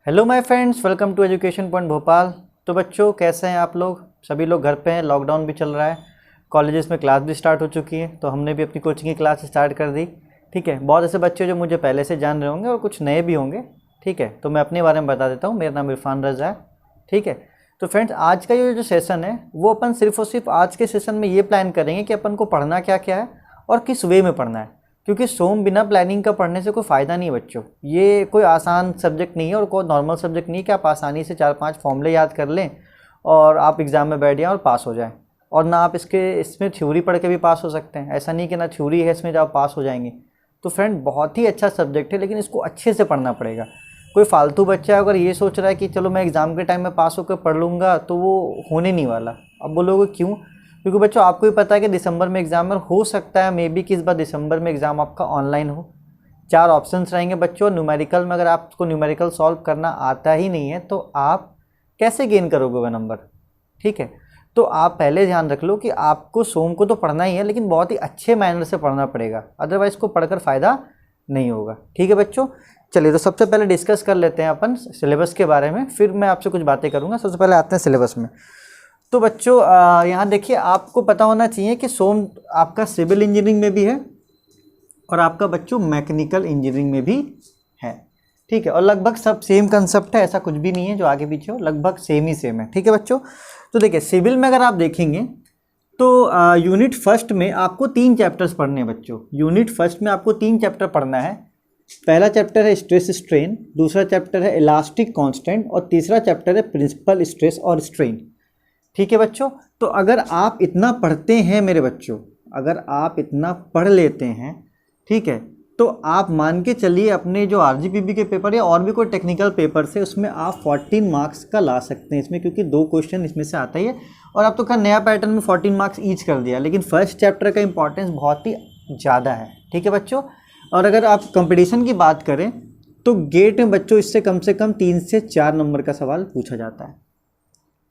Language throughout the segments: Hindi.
Hello my friends, welcome to Education Point Bhopal. तो बच्चों कैसे हैं आप लोग? सभी लोग घर पे हैं, लॉकडाउन भी चल रहा है, कॉलेजेस में क्लास भी स्टार्ट हो चुकी है, तो हमने भी अपनी कोचिंग की क्लास स्टार्ट कर दी। ठीक है, बहुत ऐसे बच्चे जो मुझे पहले से जान रहे होंगे और कुछ नए भी होंगे। ठीक है, तो मैं अपने बारे में बता देता हूँ। मेरा नाम इरफान रज़ा है। ठीक है, तो फ्रेंड्स आज का ये जो सेशन है वो अपन सिर्फ और सिर्फ आज के सेशन में ये प्लान करेंगे कि अपन को पढ़ना क्या क्या है और किस वे में पढ़ना है, क्योंकि सोम बिना प्लानिंग का पढ़ने से कोई फ़ायदा नहीं है बच्चों। ये कोई आसान सब्जेक्ट नहीं है और कोई नॉर्मल सब्जेक्ट नहीं है कि आप आसानी से 4-5 फॉर्मूले याद कर लें और आप एग्ज़ाम में बैठ जाएं और पास हो जाएं। और ना आप इसमें थ्योरी पढ़ के भी पास हो सकते हैं, ऐसा नहीं कि ना थ्योरी है इसमें जो आप पास हो जाएंगे। तो फ्रेंड बहुत ही अच्छा सब्जेक्ट है, लेकिन इसको अच्छे से पढ़ना पड़ेगा। कोई फालतू बच्चा अगर ये सोच रहा है कि चलो मैं एग्ज़ाम के टाइम में पास होकर पढ़ लूँगा, तो वो होने नहीं वाला। अब बोलोगे क्यों? क्योंकि बच्चों आपको भी पता है कि दिसंबर में एग्जाम हो सकता है, मे बी कि इस बार दिसंबर में एग्ज़ाम आपका ऑनलाइन हो। 4 ऑप्शंस रहेंगे बच्चों। न्यूमेरिकल में अगर आपको न्यूमेरिकल सॉल्व करना आता ही नहीं है तो आप कैसे गेन करोगे वह नंबर? ठीक है, तो आप पहले ध्यान रख लो कि आपको सोम को तो पढ़ना ही है, लेकिन बहुत ही अच्छे मैनर से पढ़ना पड़ेगा, अदरवाइज़ को पढ़कर फ़ायदा नहीं होगा। ठीक है बच्चों, चलिए तो सबसे पहले डिस्कस कर लेते हैं अपन सिलेबस के बारे में, फिर मैं आपसे कुछ बातें करूँगा। सबसे पहले आते हैं सिलेबस में। तो बच्चों यहाँ देखिए, आपको पता होना चाहिए कि सोम आपका सिविल इंजीनियरिंग में भी है और आपका बच्चों मैकेनिकल इंजीनियरिंग में भी है। ठीक है, और लगभग सब सेम कंसेप्ट है, ऐसा कुछ भी नहीं है जो आगे पीछे हो, लगभग सेम ही सेम है। ठीक है बच्चों, तो देखिए सिविल में अगर आप देखेंगे तो यूनिट फर्स्ट में आपको 3 चैप्टर्स पढ़ने हैं बच्चों। यूनिट फर्स्ट में आपको 3 चैप्टर पढ़ना है। पहला चैप्टर है स्ट्रेस स्ट्रेन, दूसरा चैप्टर है इलास्टिक कांस्टेंट और तीसरा चैप्टर है प्रिंसिपल स्ट्रेस और स्ट्रेन। ठीक है बच्चों, तो अगर आप इतना पढ़ते हैं मेरे बच्चों, अगर आप इतना पढ़ लेते हैं, ठीक है, तो आप मान के चलिए अपने जो आरजीपीबी के पेपर या और भी कोई टेक्निकल पेपर से उसमें आप 14 मार्क्स का ला सकते हैं इसमें, क्योंकि 2 क्वेश्चन इसमें से आता ही है। और अब तो खैर नया पैटर्न में 14 मार्क्स ईच कर दिया, लेकिन फर्स्ट चैप्टर का इंपॉर्टेंस बहुत ही ज़्यादा है। ठीक है बच्चों, और अगर आप कंपटीशन की बात करें तो गेट में बच्चों इससे कम 3 से 4 नंबर का सवाल पूछा जाता है।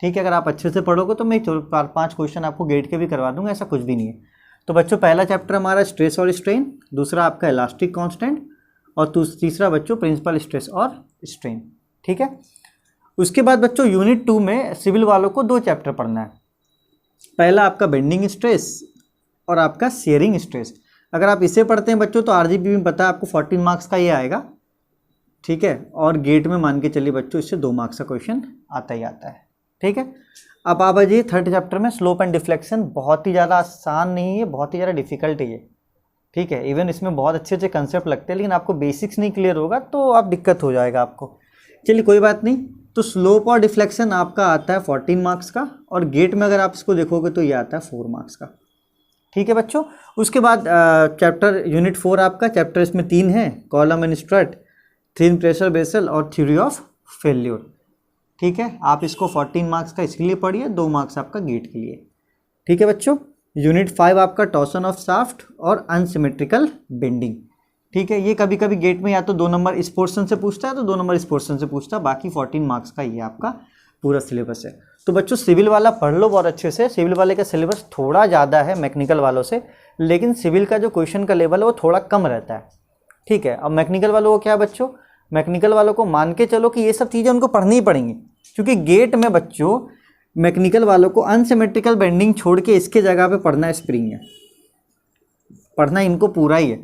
ठीक है, अगर आप अच्छे से पढ़ोगे तो मैं 4-5 क्वेश्चन आपको गेट के भी करवा दूंगा, ऐसा कुछ भी नहीं है। तो बच्चों पहला चैप्टर हमारा स्ट्रेस और स्ट्रेन, दूसरा आपका इलास्टिक कांस्टेंट और तीसरा बच्चों प्रिंसिपल स्ट्रेस और स्ट्रेन। ठीक है, उसके बाद बच्चों यूनिट 2 में सिविल वालों को 2 चैप्टर पढ़ना है। पहला आपका बेंडिंग स्ट्रेस और आपका शेयरिंग स्ट्रेस। अगर आप इसे पढ़ते हैं बच्चों तो आरजीपी में पता है आपको 14 मार्क्स का ये आएगा। ठीक है, और गेट में मान के चलिए बच्चों इससे 2 मार्क्स का क्वेश्चन आता ही आता है। ठीक है, अब आप आइए थर्ड चैप्टर में स्लोप एंड डिफ्लेक्शन। बहुत ही ज़्यादा आसान नहीं है, बहुत ही ज़्यादा डिफिकल्ट है ये। ठीक है, इवन इसमें बहुत अच्छे अच्छे कंसेप्ट लगते हैं, लेकिन आपको बेसिक्स नहीं क्लियर होगा तो आप दिक्कत हो जाएगा आपको। चलिए कोई बात नहीं। तो स्लोप और डिफ्लेक्शन आपका आता है 14 मार्क्स का, और गेट में अगर आप इसको देखोगे तो ये आता है 4 मार्क्स का। ठीक है बच्चों, उसके बाद चैप्टर यूनिट 4 आपका चैप्टर इसमें 3 है, column and strut, thin pressure vessel और थ्योरी ऑफ फेल्योर। ठीक है, आप इसको 14 मार्क्स का इसके लिए पढ़िए, 2 मार्क्स आपका गेट के लिए। ठीक है बच्चों, यूनिट 5 आपका टॉर्सन ऑफ शाफ्ट और अनसिमेट्रिकल बेंडिंग। ठीक है, ये कभी कभी गेट में या तो 2 नंबर इस पोर्शन से पूछता है तो 2 नंबर इस पोर्शन से पूछता है, बाकी 14 मार्क्स का ये आपका पूरा सिलेबस है। तो बच्चों सिविल वाला पढ़ लो बहुत अच्छे से। सिविल वाले का सिलेबस थोड़ा ज़्यादा है मैकेनिकल वालों से, लेकिन सिविल का जो क्वेश्चन का लेवल है वो थोड़ा कम रहता है। ठीक है, अब मैकेनिकल वालों को क्या है बच्चों, मैकेनिकल वालों को मान के चलो कि ये सब चीज़ें उनको पढ़नी ही पड़ेंगी, क्योंकि गेट में बच्चों मैकेनिकल वालों को अनसिमेट्रिकल बेंडिंग छोड़ के इसके जगह पे पढ़ना स्प्रिंग है, पढ़ना इनको पूरा ही है।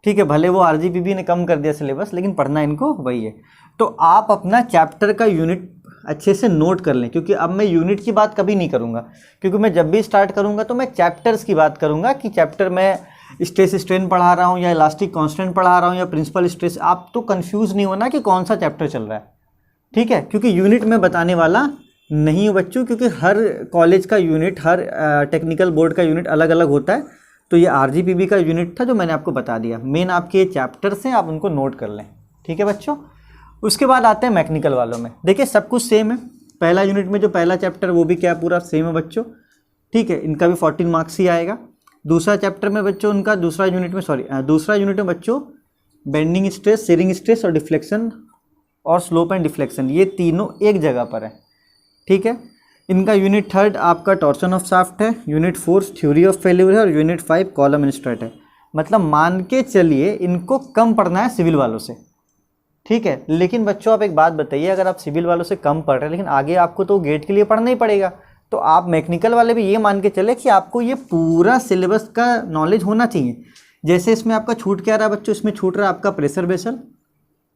ठीक है, भले वो आरजीपीबी ने कम कर दिया सिलेबस, लेकिन पढ़ना इनको वही है। तो आप अपना चैप्टर का यूनिट अच्छे से नोट कर लें, क्योंकि अब मैं यूनिट की बात कभी नहीं करूँगा, क्योंकि मैं जब भी स्टार्ट करूँगा तो मैं चैप्टर्स की बात करूँगा कि चैप्टर में स्ट्रेस स्ट्रेन पढ़ा रहा हूँ या इलास्टिक कांस्टेंट पढ़ा रहा हूँ या प्रिंसिपल स्ट्रेस। आप तो कंफ्यूज नहीं होना कि कौन सा चैप्टर चल रहा है। ठीक है, क्योंकि यूनिट में बताने वाला नहीं हो बच्चों, क्योंकि हर कॉलेज का यूनिट, हर टेक्निकल बोर्ड का यूनिट अलग अलग होता है। तो ये आरजीपीबी का यूनिट था जो मैंने आपको बता दिया। मेन आपके चैप्टर्स हैं, आप उनको नोट कर लें। ठीक है बच्चों, उसके बाद आते हैं मैकेनिकल वालों में। देखिए सब कुछ सेम है। पहला यूनिट में जो पहला चैप्टर वो भी क्या पूरा सेम है बच्चों। ठीक है, इनका भी 14 मार्क्स ही आएगा। दूसरा चैप्टर में बच्चों उनका दूसरा यूनिट में बच्चों बेंडिंग स्ट्रेस, शेयरिंग स्ट्रेस और डिफ्लेक्शन और स्लोप एंड डिफ्लेक्शन, ये तीनों एक जगह पर है। ठीक है, इनका यूनिट 3 आपका टॉर्सन ऑफ शाफ्ट है, यूनिट 4 थ्योरी ऑफ फेल्यूर है और यूनिट 5 कॉलम एंड स्ट्रट है। मतलब मान के चलिए इनको कम पढ़ना है सिविल वालों से। ठीक है। लेकिन बच्चों आप एक बात बताइए, अगर आप सिविल वालों से कम पढ़ रहे हैं लेकिन आगे आपको तो गेट के लिए पढ़ना ही पड़ेगा, तो आप मैकेनिकल वाले भी ये मान के चले कि आपको ये पूरा सिलेबस का नॉलेज होना चाहिए। जैसे इसमें आपका छूट क्या रहा बच्चों, इसमें छूट रहा है आपका प्रेशर वेसल,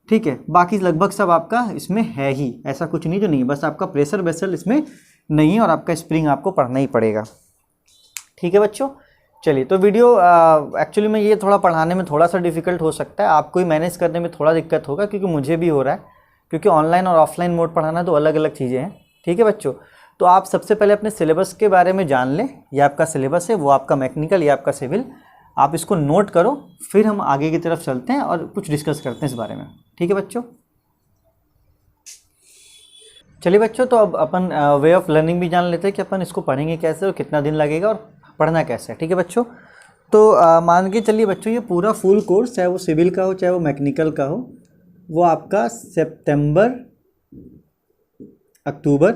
ठीक है, बाकी लगभग सब आपका इसमें है ही, ऐसा कुछ नहीं जो नहीं, बस आपका प्रेशर वेसल इसमें नहीं है और आपका स्प्रिंग आपको पढ़ना ही पड़ेगा। ठीक है बच्चों, चलिए। तो वीडियो एक्चुअली में ये थोड़ा पढ़ाने में थोड़ा सा डिफिकल्ट हो सकता है, आपको ही मैनेज करने में थोड़ा दिक्कत होगा, क्योंकि मुझे भी हो रहा है, क्योंकि ऑनलाइन और ऑफलाइन मोड पढ़ाना तो अलग अलग चीज़ें हैं। ठीक है बच्चों, तो आप सबसे पहले अपने सिलेबस के बारे में जान लें। ये आपका सिलेबस है, वो आपका मैकेनिकल, ये आपका सिविल, आप इसको नोट करो, फिर हम आगे की तरफ चलते हैं और कुछ डिस्कस करते हैं इस बारे में। ठीक है बच्चों, चलिए बच्चों, तो अब अपन वे ऑफ लर्निंग भी जान लेते हैं कि अपन इसको पढ़ेंगे कैसे और कितना दिन लगेगा और पढ़ना कैसे है। ठीक है बच्चों, तो मान के चलिए बच्चों, ये पूरा फुल कोर्स, चाहे वो सिविल का हो चाहे वो मैकेनिकल का हो, वो आपका सितंबर, अक्टूबर,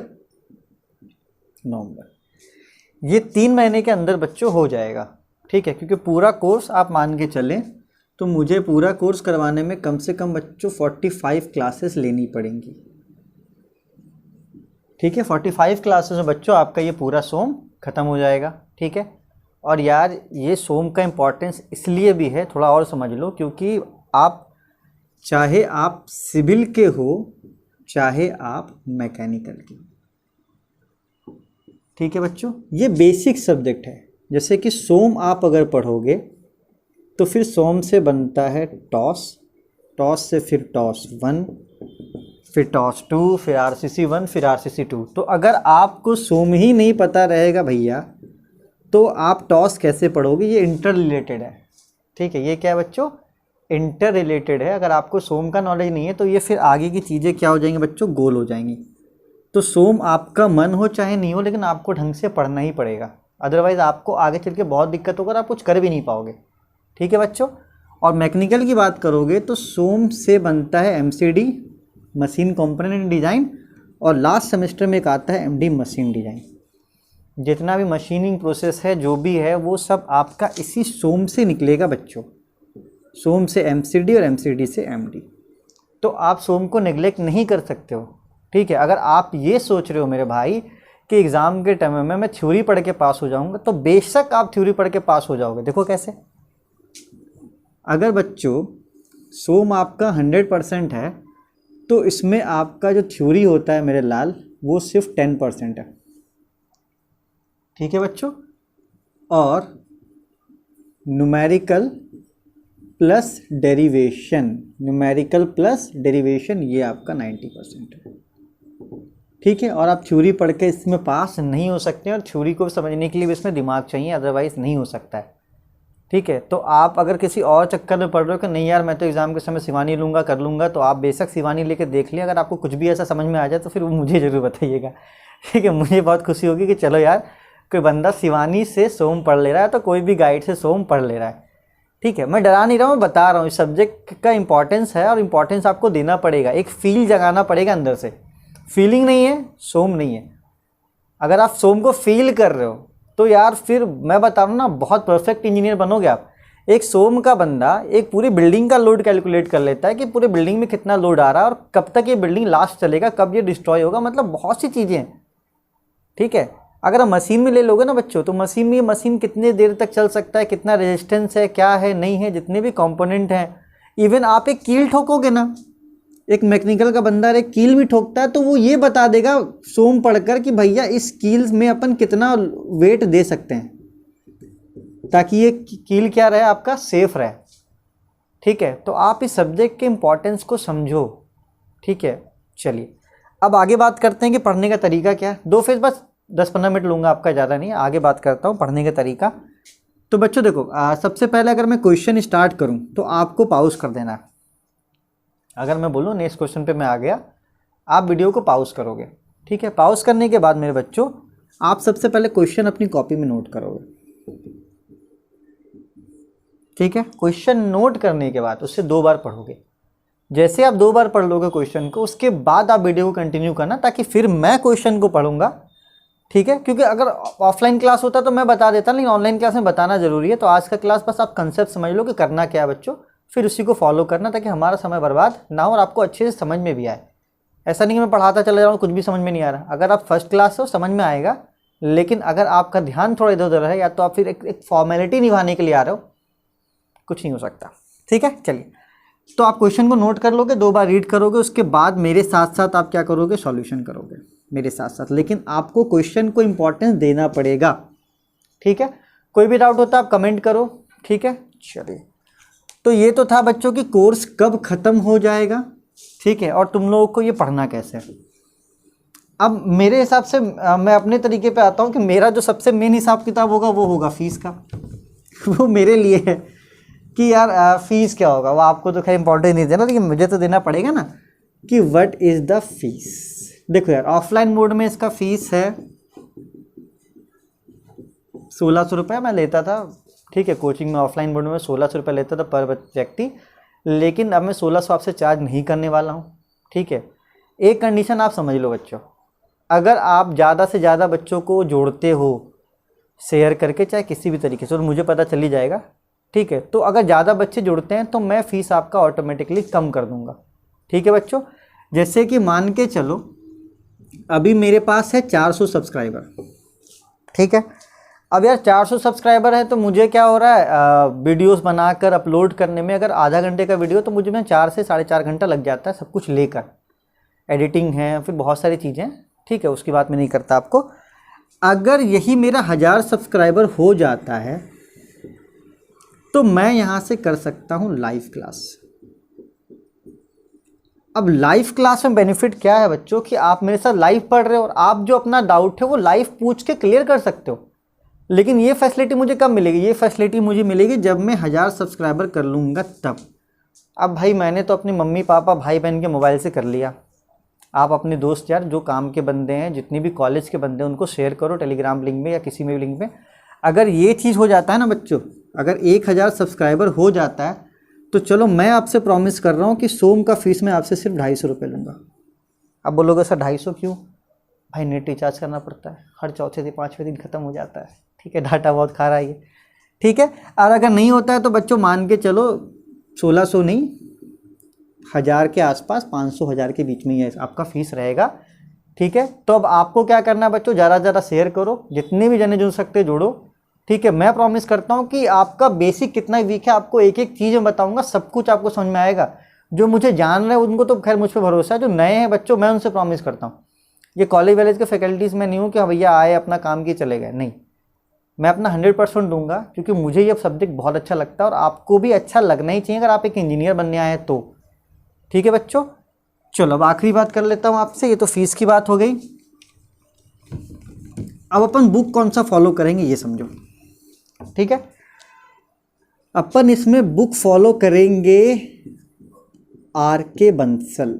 नवंबर, ये 3 महीने के अंदर बच्चों हो जाएगा। ठीक है, क्योंकि पूरा कोर्स आप मान के चलें तो मुझे पूरा कोर्स करवाने में कम से कम बच्चों 45 क्लासेस लेनी पड़ेंगी। ठीक है, 45 क्लासेस में बच्चों आपका ये पूरा सोम ख़त्म हो जाएगा। ठीक है, और यार ये सोम का इम्पोर्टेंस इसलिए भी है, थोड़ा और समझ लो, क्योंकि आप चाहे आप सिविल के हो चाहे आप मैकेनिकल के, ठीक है बच्चों, ये बेसिक सब्जेक्ट है। जैसे कि सोम आप अगर पढ़ोगे तो फिर सोम से बनता है टॉस, टॉस से फिर टॉस 1, फिर टॉस 2, फिर आरसीसी 1, फिर आरसीसी 2। तो अगर आपको सोम ही नहीं पता रहेगा भैया तो आप टॉस कैसे पढ़ोगे? ये इंटर रिलेटेड है। ठीक है, ये क्या है बच्चों? इंटर रिलेटेड है। अगर आपको सोम का नॉलेज नहीं है तो ये फिर आगे की चीज़ें क्या हो जाएंगी बच्चों? गोल हो जाएंगी। तो सोम आपका मन हो चाहे नहीं हो, लेकिन आपको ढंग से पढ़ना ही पड़ेगा, अदरवाइज़ आपको आगे चल के बहुत दिक्कत होगा और आप कुछ कर भी नहीं पाओगे। ठीक है बच्चों, और मैकेनिकल की बात करोगे तो सोम से बनता है एमसीडी, मशीन कंपोनेंट डिज़ाइन, और लास्ट सेमेस्टर में एक आता है एमडी मशीन डिज़ाइन। जितना भी मशीनिंग प्रोसेस है, जो भी है, वो सब आपका इसी सोम से निकलेगा बच्चों। सोम से एमसीडी और एमसीडी से एमडी। तो आप सोम को नेग्लेक्ट नहीं कर सकते हो। ठीक है, अगर आप ये सोच रहे हो मेरे भाई कि एग्ज़ाम के टाइम में मैं थ्योरी पढ़ के पास हो जाऊंगा, तो बेशक आप थ्योरी पढ़ के पास हो जाओगे। देखो कैसे, अगर बच्चों सोम आपका 100% है तो इसमें आपका जो थ्योरी होता है मेरे लाल, वो सिर्फ 10% है। ठीक है बच्चों, और numerical plus derivation, numerical plus derivation, ये आपका 90% है। ठीक है, और आप थ्योरी पढ़ के इसमें पास नहीं हो सकते हैं, और थ्योरी को समझने के लिए भी इसमें दिमाग चाहिए, अदरवाइज़ नहीं हो सकता है। ठीक है, तो आप अगर किसी और चक्कर में पढ़ रहे हो कि नहीं यार मैं तो एग्ज़ाम के समय शिवानी लूँगा, कर लूँगा, तो आप बेशक शिवानी लेके देख लिया। अगर आपको कुछ भी ऐसा समझ में आ जाए तो फिर मुझे ज़रूर बताइएगा। ठीक है, मुझे बहुत खुशी होगी कि चलो यार कोई बंदा शिवानी से सोम पढ़ ले रहा है, तो कोई भी गाइड से सोम पढ़ ले रहा है। ठीक है, मैं डरा नहीं रहा हूँ, मैं बता रहा हूँ इस सब्जेक्ट का इंपॉर्टेंस है, और इम्पॉर्टेंस आपको देना पड़ेगा। एक फील जगाना पड़ेगा अंदर से। फीलिंग नहीं है, सोम नहीं है। अगर आप सोम को फील कर रहे हो तो यार फिर मैं बता रहा हूँ ना, बहुत परफेक्ट इंजीनियर बनोगे आप। एक सोम का बंदा एक पूरी बिल्डिंग का लोड कैलकुलेट कर लेता है कि पूरे बिल्डिंग में कितना लोड आ रहा है और कब तक ये बिल्डिंग लास्ट चलेगा, कब ये डिस्ट्रॉय होगा, मतलब बहुत सी चीज़ें हैं। ठीक है, अगर आप मशीन में ले लोगे ना बच्चों, तो मशीन में मशीन कितने देर तक चल सकता है, कितना रेजिस्टेंस है, क्या है, नहीं है, जितने भी कंपोनेंट हैं। इवन आप एक कील ठोकोगे ना, एक मैकेनिकल का बंदा एक कील भी ठोकता है तो वो ये बता देगा सोम पढ़कर कि भैया इस कील में अपन कितना वेट दे सकते हैं, ताकि ये कील क्या रहे, आपका सेफ रहे। ठीक है, तो आप इस सब्जेक्ट के इम्पोर्टेंस को समझो। ठीक है, चलिए अब आगे बात करते हैं कि पढ़ने का तरीका क्या है। 2 फेज, बस 10-15 मिनट लूँगा आपका, ज़्यादा नहीं। आगे बात करता हूँ पढ़ने का तरीका। तो बच्चों देखो, सबसे पहले अगर मैं क्वेश्चन स्टार्ट करूँ तो आपको पॉज कर देना है। अगर मैं बोलूँ नेक्स्ट क्वेश्चन पे मैं आ गया, आप वीडियो को पॉज करोगे। ठीक है, पॉज करने के बाद मेरे बच्चों आप सबसे पहले क्वेश्चन अपनी कॉपी में नोट करोगे। ठीक है, क्वेश्चन नोट करने के बाद उससे 2 बार पढ़ोगे। जैसे आप 2 बार पढ़ लोगे क्वेश्चन को, उसके बाद आप वीडियो को कंटिन्यू करना, ताकि फिर मैं क्वेश्चन को पढ़ूंगा। ठीक है, क्योंकि अगर ऑफलाइन क्लास होता तो मैं बता देता, लेकिन ऑनलाइन क्लास में बताना जरूरी है। तो आज का क्लास बस आप कंसेप्ट समझ लो कि करना क्या है बच्चों, फिर उसी को फॉलो करना, ताकि हमारा समय बर्बाद ना हो और आपको अच्छे से समझ में भी आए। ऐसा नहीं कि मैं पढ़ाता चला जाऊँ कुछ भी समझ में नहीं आ रहा। अगर आप फर्स्ट क्लास हो समझ में आएगा, लेकिन अगर आपका ध्यान थोड़ा इधर उधर है या तो आप फिर एक फॉर्मेलिटी निभाने के लिए आ रहे हो, कुछ नहीं हो सकता। ठीक है, चलिए। तो आप क्वेश्चन को नोट कर लोगे, 2 बार रीड करोगे, उसके बाद मेरे साथ साथ आप क्या करोगे, सॉल्यूशन करोगे मेरे साथ साथ। लेकिन आपको क्वेश्चन को इंपॉर्टेंस देना पड़ेगा। ठीक है, कोई भी डाउट होता है आप कमेंट करो। ठीक है, चलिए। तो ये तो था बच्चों कि कोर्स कब ख़त्म हो जाएगा, ठीक है, और तुम लोगों को ये पढ़ना कैसे है। अब मेरे हिसाब से मैं अपने तरीके पे आता हूँ कि मेरा जो सबसे मेन हिसाब किताब होगा वो होगा फीस का। वो मेरे लिए है कि यार फीस क्या होगा, वो आपको तो खैर इंपॉर्टेंट नहीं देना, लेकिन मुझे तो देना पड़ेगा ना कि व्हाट इज़ द फीस। देखो यार, ऑफलाइन मोड में इसका फीस है 1600 रुपये मैं लेता था। ठीक है, कोचिंग में ऑफलाइन मोड में 1600 रुपये लेता था पर व्यक्ति, लेकिन अब मैं 1600 आपसे चार्ज नहीं करने वाला हूँ। ठीक है, एक कंडीशन आप समझ लो बच्चों, अगर आप ज़्यादा से ज़्यादा बच्चों को जोड़ते हो शेयर करके, चाहे किसी भी तरीके से, और मुझे पता चल ही जाएगा। ठीक है, तो अगर ज़्यादा बच्चे जुड़ते हैं तो मैं फ़ीस आपका ऑटोमेटिकली कम कर दूंगा। ठीक है बच्चों, जैसे कि मान के चलो अभी मेरे पास है 400 सब्सक्राइबर। ठीक है, अब यार 400 सब्सक्राइबर है तो मुझे क्या हो रहा है, वीडियोस बनाकर अपलोड करने में अगर आधा घंटे का वीडियो तो मुझे में 4 से 4.5 घंटा लग जाता है, सब कुछ लेकर, एडिटिंग है, फिर बहुत सारी चीज़ें। ठीक है, उसकी बात मैं नहीं करता आपको। अगर यही मेरा 1000 सब्सक्राइबर हो जाता है तो मैं यहाँ से कर सकता हूँ लाइव क्लास। अब लाइव क्लास में बेनिफिट क्या है बच्चों कि आप मेरे साथ लाइव पढ़ रहे हो और आप जो अपना डाउट है वो लाइव पूछ के क्लियर कर सकते हो। लेकिन ये फैसिलिटी मुझे कब मिलेगी, ये फैसिलिटी मुझे मिलेगी जब मैं 1000 सब्सक्राइबर कर लूँगा तब। अब भाई मैंने तो अपनी मम्मी पापा भाई बहन के मोबाइल से कर लिया, आप अपने दोस्त यार जो काम के बंदे हैं, जितनी भी कॉलेज के बंदे हैं, उनको शेयर करो टेलीग्राम लिंक में या किसी में भी लिंक में। अगर ये चीज़ हो जाता है ना बच्चों, अगर 1000 सब्सक्राइबर हो जाता है तो चलो मैं आपसे प्रॉमिस कर रहा हूँ कि सोम का फीस मैं आपसे सिर्फ 250 रुपये लूँगा। अब बोलोगे सर 250 क्यों? भाई नेट रिचार्ज करना पड़ता है, हर चौथे से 5वें दिन ख़त्म हो जाता है। ठीक है, डाटा बहुत खा रहा है ये। ठीक है, और अगर नहीं होता है तो बच्चों मान के चलो 1600 नहीं, 1000 के आसपास, 500 1000 के बीच में ही आपका फीस रहेगा। ठीक है, तो अब आपको क्या करना है बच्चों, ज़्यादा शेयर करो, जितने भी जने जुड़ सकते जोड़ो। ठीक है, मैं प्रॉमिस करता हूँ कि आपका बेसिक कितना वीक है, आपको एक एक चीज़ मैं बताऊँगा, सब कुछ आपको समझ में आएगा। जो मुझे जान रहे हैं उनको तो खैर मुझ पर भरोसा है, जो नए हैं बच्चों मैं उनसे प्रॉमिस करता हूँ। ये कॉलेज वॉलेज के फैकल्टीज़ में नहीं हूँ कि हाँ भैया आए अपना काम किए चले गए, नहीं, मैं अपना 100% दूंगा, क्योंकि मुझे ये सब्जेक्ट बहुत अच्छा लगता है और आपको भी अच्छा लगना ही चाहिए अगर आप एक इंजीनियर बनने आए हैं तो। ठीक है बच्चों, चलो अब आखिरी बात कर लेता हूँ आपसे, ये तो फीस की बात हो गई। अब अपन बुक कौन सा फॉलो करेंगे ये समझो। ठीक है, अपन इसमें बुक फॉलो करेंगे आर.के. बंसल।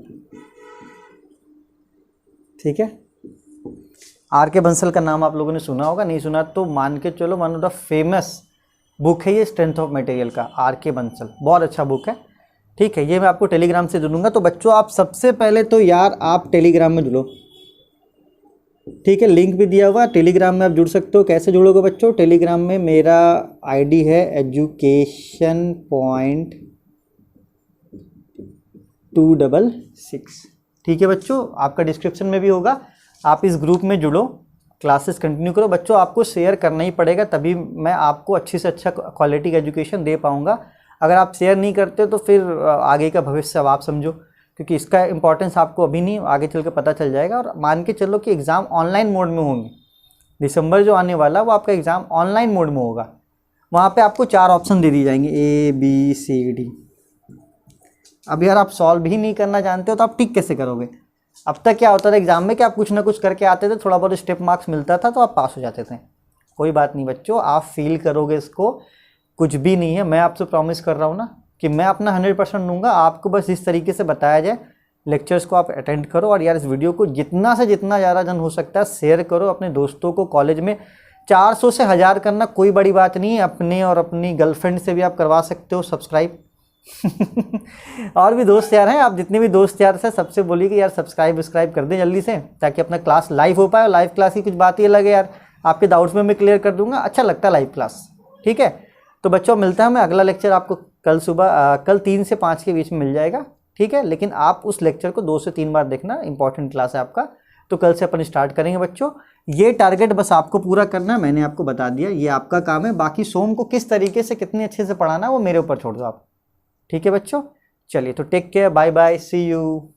ठीक है, आर.के. बंसल का नाम आप लोगों ने सुना होगा, नहीं सुना तो मान के चलो one of the famous book है ये, स्ट्रेंथ ऑफ मटेरियल का आर.के. बंसल, बहुत अच्छा बुक है। ठीक है, ये मैं आपको टेलीग्राम से जुड़ूंगा। तो बच्चों आप सबसे पहले तो यार आप टेलीग्राम में जुड़ो। ठीक है, लिंक भी दिया हुआ है, टेलीग्राम में आप जुड़ सकते हो। कैसे जुड़ोगे बच्चों, टेलीग्राम में मेरा आईडी है education.266। ठीक है बच्चों, आपका डिस्क्रिप्शन में भी होगा, आप इस ग्रुप में जुड़ो, क्लासेस कंटिन्यू करो। बच्चों आपको शेयर करना ही पड़ेगा, तभी मैं आपको अच्छी से अच्छा क्वालिटी का एजुकेशन दे पाऊँगा। अगर आप शेयर नहीं करते तो फिर आगे का भविष्य अब आप समझो, क्योंकि इसका इंपॉर्टेंस आपको अभी नहीं आगे चल के पता चल जाएगा। और मान के चलो कि एग्ज़ाम ऑनलाइन मोड में होंगे, दिसंबर जो आने वाला वो आपका एग्ज़ाम ऑनलाइन मोड में होगा। वहाँ पे आपको 4 ऑप्शन दे दी जाएंगे, ABCD। अब यार आप सॉल्व भी नहीं करना जानते हो तो आप टिक कैसे करोगे? अब तक क्या होता था एग्ज़ाम में कि आप कुछ ना कुछ करके आते थे, थोड़ा बहुत स्टेप मार्क्स मिलता था तो आप पास हो जाते थे। कोई बात नहीं बच्चों, आप फील करोगे इसको, कुछ भी नहीं है। मैं आपसे प्रॉमिस कर रहा हूँ ना कि मैं अपना 100% दूंगा। आपको बस इस तरीके से बताया जाए, लेक्चर्स को आप अटेंड करो और यार इस वीडियो को जितना से जितना ज़्यादा जन हो सकता है शेयर करो अपने दोस्तों को। कॉलेज में 400 से 1000 करना कोई बड़ी बात नहीं है, अपने और अपनी गर्लफ्रेंड से भी आप करवा सकते हो सब्सक्राइब। और भी दोस्त यार हैं, आप जितने भी दोस्त यार से सबसे बोलिए कि यार सब्सक्राइब कर दें जल्दी से, ताकि अपना क्लास लाइव हो पाए। लाइव क्लास की कुछ बात ही अलग है यार, आपके डाउट्स में मैं क्लियर कर दूंगा, अच्छा लगता है लाइव क्लास। ठीक है, तो बच्चों मिलता है, मैं अगला लेक्चर आपको कल सुबह कल 3 से 5 के बीच में मिल जाएगा, ठीक है। लेकिन आप उस लेक्चर को 2 से 3 बार देखना, इंपॉर्टेंट क्लास है आपका। तो कल से अपन स्टार्ट करेंगे बच्चों। ये टारगेट बस आपको पूरा करना, मैंने आपको बता दिया, ये आपका काम है। बाकी सोम को किस तरीके से कितने अच्छे से पढ़ाना वो मेरे ऊपर छोड़ दो आप, ठीक है बच्चों। चलिए तो take care, bye bye, see you.